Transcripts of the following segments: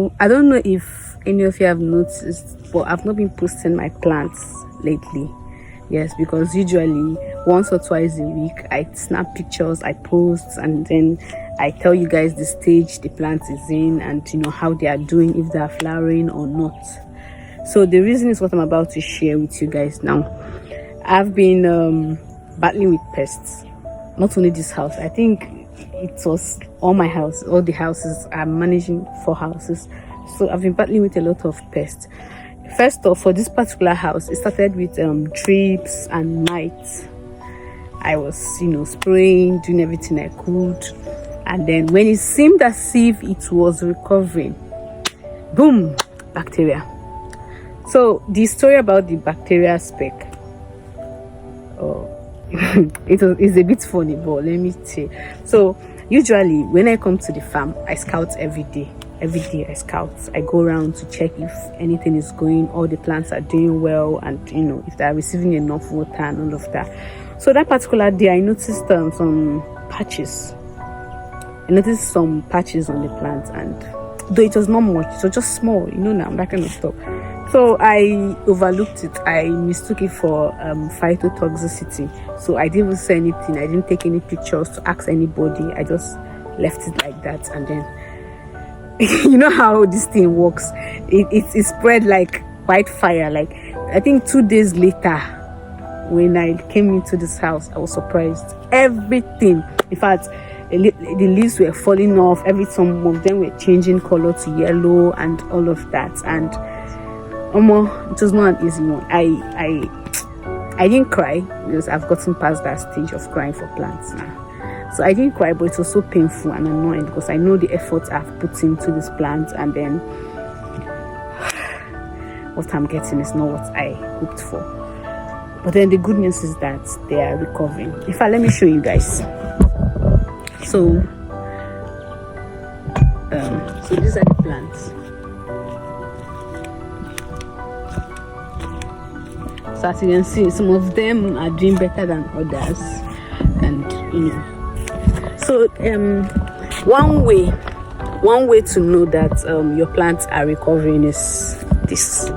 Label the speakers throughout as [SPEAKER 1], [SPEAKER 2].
[SPEAKER 1] So I don't know if any of you have noticed, but I've not been posting my plants lately. Yes, because usually once or twice a week I snap pictures, I post, and then I tell you guys the stage the plant is in, and how they are doing, if they are flowering or not. So the reason is what I'm about to share with you guys now. I've been battling with pests. Not only this house, I think it was all my house, all the houses. I'm managing 4 houses, so I've been battling with a lot of pests. First off, for this particular house, it started with thrips and mites. I was spraying, doing everything I could, and then when it seemed as if it was recovering, boom, bacteria. So the story about the bacteria speck, it's a bit funny, but let me say. So usually when I come to the farm, I scout every day. I scout. I go around to check if anything is going, all the plants are doing well, and if they are receiving enough water and all of that. So that particular day I noticed some patches. I noticed some patches on the plant, and though it was not much, it was just small, now that kind of stuff. So I overlooked it. I mistook it for phytotoxicity. So I didn't even say anything. I didn't take any pictures to ask anybody. I just left it like that, and then you know how this thing works. It spread like wildfire. Like I think 2 days later, when I came into this house, I was surprised. Everything, in fact, the leaves were falling off. Some of them were changing color to yellow and all of that. And it was not an easy one. I didn't cry because I've gotten past that stage of crying for plants now. So I didn't cry, but it was so painful and annoying because I know the effort I've put into this plant, and then what I'm getting is not what I hoped for. But then the good news is that they are recovering. In fact, let me show you guys. So these are the plants. So as you can see, some of them are doing better than others, and So one way to know that your plants are recovering is this.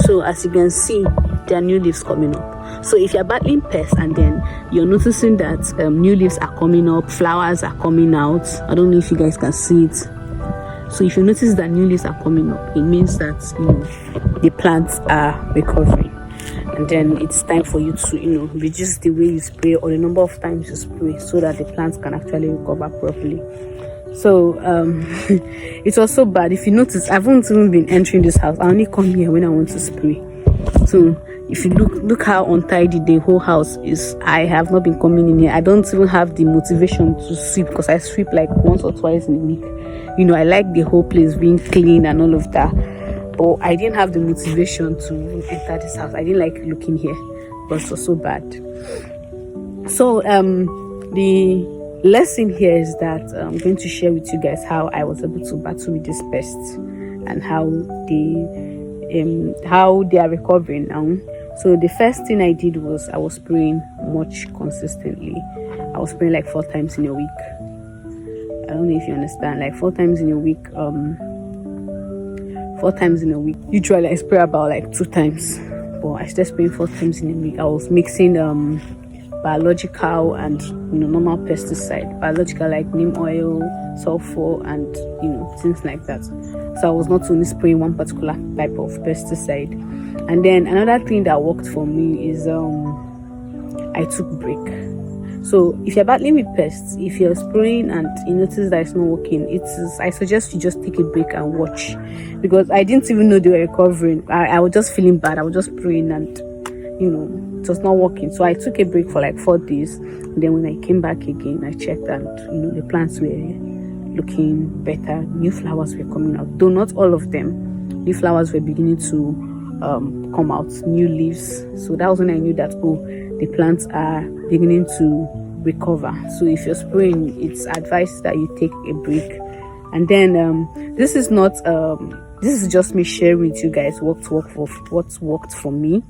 [SPEAKER 1] So as you can see, there are new leaves coming up. So if you're battling pests and then you're noticing that new leaves are coming up, flowers are coming out, I don't know if you guys can see it. So if you notice that new leaves are coming up, it means that the plants are recovering. And then it's time for you to reduce the way you spray or the number of times you spray, so that the plants can actually recover properly. So it's also bad. If you notice, I haven't even been entering this house. I only come here when I want to spray. So if you look how untidy the whole house is, I have not been coming in here. I don't even have the motivation to sweep, because I sweep like once or twice in a week. I like the whole place being clean and all of that, but I didn't have the motivation to enter this house. I didn't like looking here, but it was so bad. So the lesson here is that I'm going to share with you guys how I was able to battle with these pests and how they are recovering now. So the first thing I did was I was spraying much consistently. I was spraying like 4 times in a week. I don't know if you understand, like 4 times in a week. 4 times in a week. Usually I spray about like 2 times, but I started spraying 4 times in a week. I was mixing biological and normal pesticide. Biological like neem oil, sulfur, and things like that. So I was not only spraying one particular type of pesticide. And then another thing that worked for me is I took break. So if you're battling with pests, if you're spraying and you notice that it's not working, I suggest you just take a break and watch, because I didn't even know they were recovering. I was just feeling bad. I was just spraying and it was not working. So I took a break for like 4 days, and then when I came back again, I checked, and the plants were looking better. New flowers were coming out, though not all of them. New flowers were beginning to come out, new leaves. So that was when I knew that the plants are beginning to recover. So if you're spraying, it's advised that you take a break. And then this is just me sharing with you guys what's worked for me.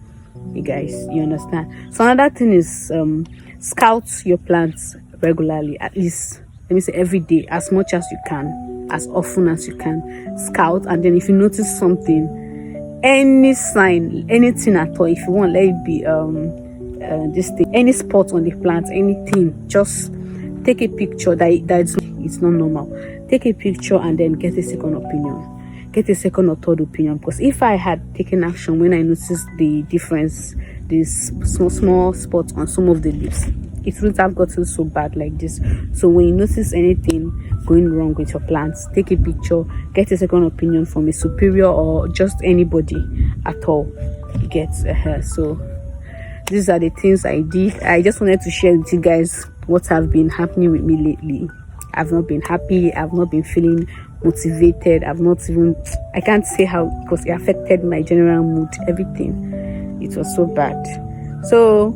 [SPEAKER 1] You guys, you understand? So another thing is scout your plants regularly, at least let me say every day, as much as you can. as often as you can. Scout, and then if you notice something, any sign, anything at all, if you want, let it be this thing, any spot on the plant, anything, just take a picture. It's not normal. Take a picture and then get a second opinion, get a second or third opinion. Because if I had taken action when I noticed the difference, this small spots on some of the leaves, it wouldn't have gotten so bad like this. So when you notice anything going wrong with your plants, take a picture, get a second opinion from a superior or just anybody at all. You get so these are the things I did. I just wanted to share with you guys what have been happening with me lately. I've not been happy. I've not been feeling motivated. I can't say how, because it affected my general mood, everything. It was so bad. So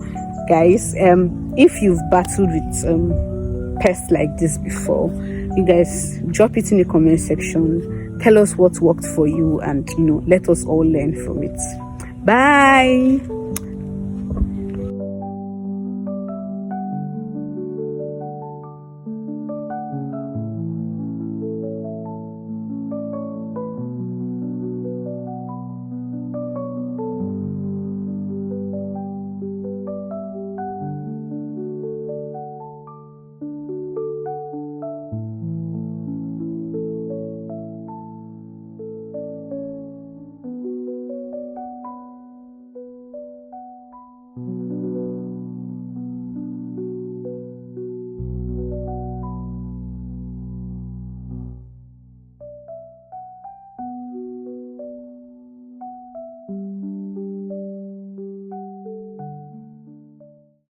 [SPEAKER 1] guys, if you've battled with pests like this before, you guys drop it in the comment section. Tell us what worked for you, and let us all learn from it. Bye.